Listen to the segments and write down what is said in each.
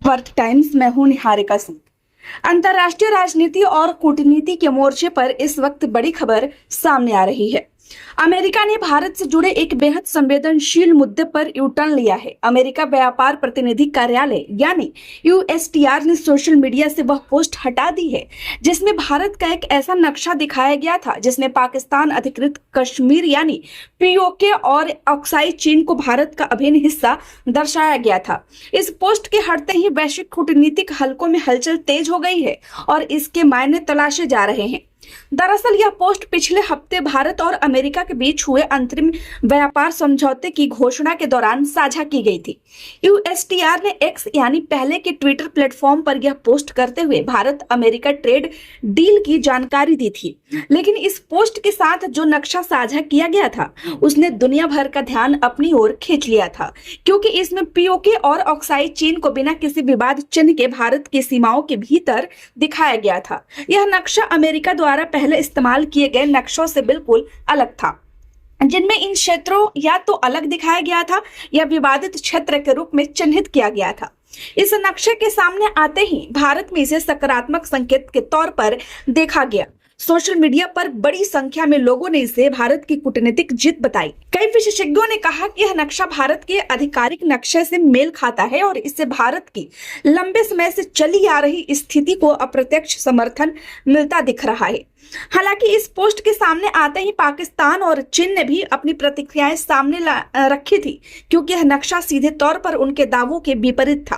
Worth times में हूं निहारिका सिंह। अंतर्राष्ट्रीय राजनीति और कूटनीति के मोर्चे पर इस वक्त बड़ी खबर सामने आ रही है। अमेरिका ने भारत से जुड़े एक बेहद संवेदनशील मुद्दे पर यू टर्न लिया है। अमेरिका व्यापार प्रतिनिधि कार्यालय यानी यूएसटीआर ने सोशल मीडिया से वह पोस्ट हटा दी है जिसमें भारत का एक ऐसा नक्शा दिखाया गया था जिसमें पाकिस्तान अधिकृत कश्मीर यानी पीओके और अक्साई चीन को भारत का अभिन्न हिस्सा दर्शाया गया था। इस पोस्ट के हटते ही वैश्विक कूटनीतिक हलकों में हलचल तेज हो गई है और इसके मायने तलाशे जा रहे हैं। दरअसल यह पोस्ट पिछले हफ्ते भारत और अमेरिका के बीच हुए अंतरिम व्यापार समझौते की घोषणा के दौरान साझा की गई थी। यूएसटीआर ने एक्स यानी पहले के ट्विटर प्लेटफॉर्म पर यह पोस्ट करते हुए भारत अमेरिका ट्रेड डील की जानकारी दी थी। लेकिन इस पोस्ट के साथ जो नक्शा साझा किया गया था उसने दुनिया भर का ध्यान अपनी ओर खींच लिया था, क्योंकि इसमें पीओके और अक्साई चीन को बिना किसी विवाद चिन्ह के भारत की सीमाओं के भीतर दिखाया गया था। यह नक्शा अमेरिका द्वारा पहले इस्तेमाल किए गए नक्शों से बिल्कुल अलग था, जिनमें इन क्षेत्रों या तो अलग दिखाया गया था या विवादित क्षेत्र के रूप में चिन्हित किया गया था। इस नक्शे के सामने आते ही भारत में इसे सकारात्मक संकेत के तौर पर देखा गया। सोशल मीडिया पर बड़ी संख्या में लोगों ने इसे भारत की कूटनीतिक जीत बताई। कई विशेषज्ञों ने कहा कि यह नक्शा भारत के आधिकारिक नक्शे से मेल खाता है और इससे भारत की लंबे समय से चली आ रही स्थिति को अप्रत्यक्ष समर्थन मिलता दिख रहा है। हालांकि इस पोस्ट के सामने आते ही पाकिस्तान और चीन ने भी अपनी प्रतिक्रियाएं सामने रखी थी, क्योंकि यह नक्शा सीधे तौर पर उनके दावों के विपरीत था।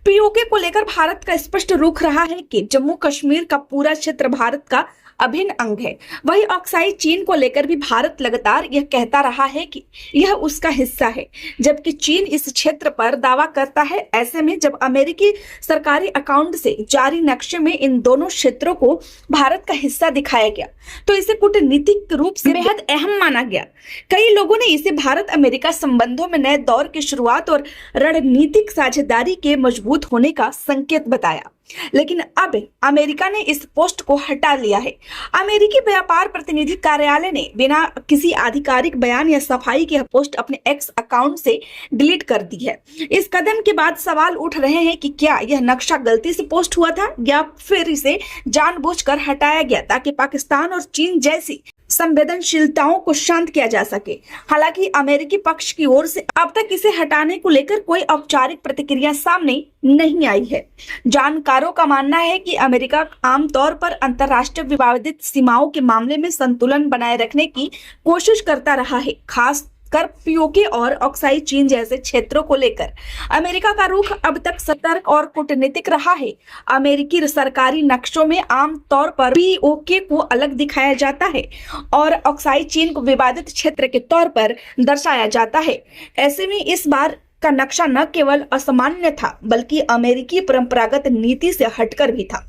पीओके को लेकर भारत का स्पष्ट रुख रहा है कि जम्मू कश्मीर का पूरा क्षेत्र भारत का अभिन्न अंग है। वही अक्साई चीन को लेकर भी भारत लगातार यह कहता रहा है कि यह उसका हिस्सा है, जबकि चीन इस क्षेत्र पर दावा करता है। ऐसे में जब अमेरिकी सरकारी अकाउंट से जारी नक्शे में इन दोनों क्षेत्रों को भारत का हिस्सा दिखाया गया तो इसे कूटनीतिक रूप से बेहद अहम माना गया। कई लोगों ने इसे भारत अमेरिका संबंधों में नए दौर की शुरुआत और रणनीतिक साझेदारी के मजबूत होने का संकेत बताया। लेकिन अब अमेरिका ने इस पोस्ट को हटा लिया है। अमेरिकी व्यापार प्रतिनिधि कार्यालय ने बिना किसी आधिकारिक बयान या सफाई की यह पोस्ट अपने एक्स अकाउंट से डिलीट कर दी है। इस कदम के बाद सवाल उठ रहे हैं कि क्या यह नक्शा गलती से पोस्ट हुआ था या फिर इसे जानबूझकर हटाया गया ताकि पाकिस्तान और चीन जैसी संवेदनशीलताओं को शांत किया जा सके। हालांकि अमेरिकी पक्ष की ओर से अब तक इसे हटाने को लेकर कोई औपचारिक प्रतिक्रिया सामने नहीं आई है। जानकारों का मानना है कि अमेरिका आमतौर पर अंतर्राष्ट्रीय विवादित सीमाओं के मामले में संतुलन बनाए रखने की कोशिश करता रहा है, खास कर पीओके और अक्साई चीन जैसे क्षेत्रों को लेकर। अमेरिका का रुख अब तक सतर्क और कूटनीतिक रहा है। अमेरिकी सरकारी नक्शों में आमतौर पर पीओके को अलग दिखाया जाता है और अक्साई चीन को विवादित क्षेत्र के तौर पर दर्शाया जाता है। ऐसे में इस बार का नक्शा न केवल असामान्य था बल्कि अमेरिकी परंपरागत नीति से हटकर भी था।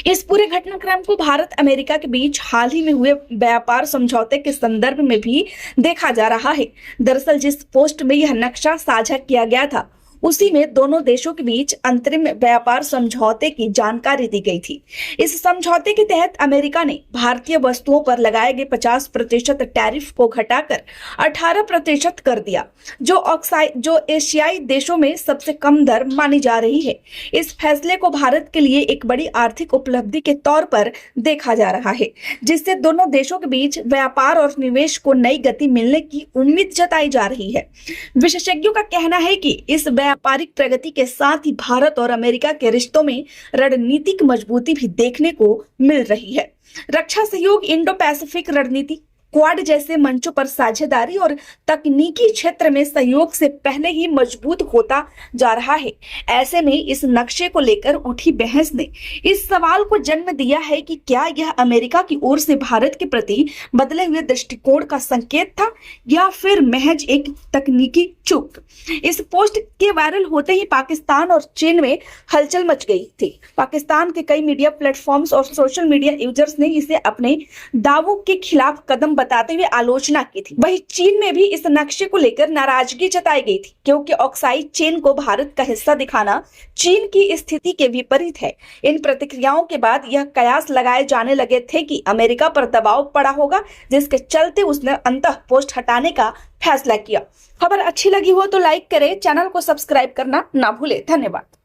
इस पूरे घटनाक्रम को भारत अमेरिका के बीच हाल ही में हुए व्यापार समझौते के संदर्भ में भी देखा जा रहा है। दरअसल जिस पोस्ट में यह नक्शा साझा किया गया था उसी में दोनों देशों के बीच अंतरिम व्यापार समझौते की जानकारी दी गई थी। इस समझौते के तहत अमेरिका ने भारतीय वस्तुओं पर लगाए गए 50% टैरिफ को घटाकर 18% कर दिया, जो एशियाई देशों में सबसे कम दर मानी जा रही है। इस फैसले को भारत के लिए एक बड़ी आर्थिक उपलब्धि के तौर पर देखा जा रहा है, जिससे दोनों देशों के बीच व्यापार और निवेश को नई गति मिलने की उम्मीद जताई जा रही है। विशेषज्ञों का कहना है कि इस व्यापारिक प्रगति के साथ ही भारत और अमेरिका के रिश्तों में रणनीतिक मजबूती भी देखने को मिल रही है। रक्षा सहयोग, इंडो पैसिफिक रणनीति, क्वाड जैसे मंचों पर साझेदारी और तकनीकी क्षेत्र में सहयोग से पहले ही मजबूत होता जा रहा है। ऐसे में इस नक्शे को लेकर उठी बहस ने इस सवाल को जन्म दिया है कि क्या यह अमेरिका की ओर से भारत के प्रति बदले हुए दृष्टिकोण का संकेत था या फिर महज एक तकनीकी चूक। इस पोस्ट के वायरल होते ही पाकिस्तान और चीन में हलचल मच गई थी। पाकिस्तान के कई मीडिया प्लेटफॉर्म्स और सोशल मीडिया यूजर्स ने इसे अपने दावों के खिलाफ कदम बताते हुए आलोचना की थी। वहीं चीन में भी इस नक्शे को लेकर नाराजगी जताई गई थी, क्योंकि अक्साई चीन को भारत का हिस्सा दिखाना चीन की स्थिति के विपरीत है। इन प्रतिक्रियाओं के बाद यह कयास लगाए जाने लगे थे कि अमेरिका पर दबाव पड़ा होगा, जिसके चलते उसने अंततः पोस्ट हटाने का फैसला किया। खबर अच्छी लगी हो तो लाइक करें, चैनल को सब्सक्राइब करना ना भूले। धन्यवाद।